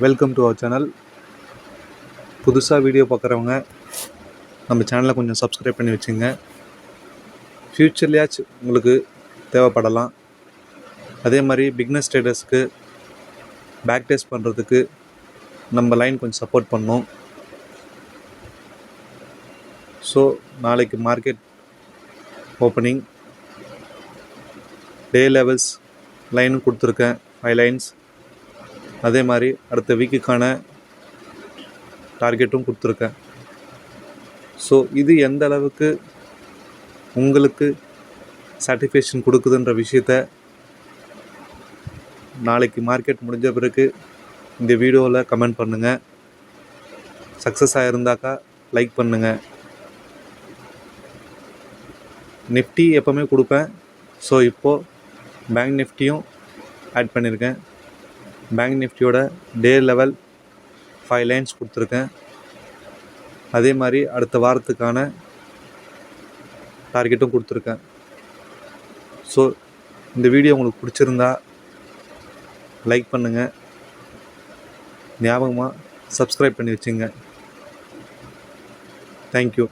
Welcome to our channel. புதுசாக video பார்க்குறவங்க நம்ம சேனலை கொஞ்சம் சப்ஸ்கிரைப் பண்ணி வச்சுங்க. ஃப்யூச்சர்லையாச்சும் உங்களுக்கு தேவைப்படலாம். அதே மாதிரி பிக்னஸ் ட்ரேடர்ஸ்க்கு பேக் டெஸ்ட் பண்ணுறதுக்கு நம்ம லைன் கொஞ்சம் சப்போர்ட் பண்ணோம். ஸோ நாளைக்கு மார்க்கெட் ஓப்பனிங் டே லெவல்ஸ் லைனும் கொடுத்துருக்கேன், 5 லைன்ஸ். அதே மாதிரி அடுத்த வீக்குக்கான டார்கெட்டும் கொடுத்துருக்கேன். ஸோ இது எந்த அளவுக்கு உங்களுக்கு சாட்டிஸ்ஃபேக்ஷன் கொடுக்குதுன்ற விஷயத்த நாளைக்கு மார்க்கெட் முடிஞ்ச பிறகு இந்த வீடியோவில் கமெண்ட் பண்ணுங்கள். சக்ஸஸாக இருந்தாக்கா லைக் பண்ணுங்கள். நிஃப்டி எப்போவுமே கொடுப்பேன். ஸோ இப்போது பேங்க் நிஃப்டியும் ஆட் பண்ணியிருக்கேன். பேங்க் நிஃப்டியோட டே லெவல் 5 லைன்ஸ் கொடுத்துருக்கேன். அதே மாதிரி அடுத்த வாரத்துக்கான டார்கெட்டும் கொடுத்துருக்கேன். ஸோ இந்த வீடியோ உங்களுக்கு பிடிச்சிருந்தா லைக் பண்ணுங்கள். ஞாபகமாக சப்ஸ்கிரைப் பண்ணி வச்சுங்க. தேங்க்யூ.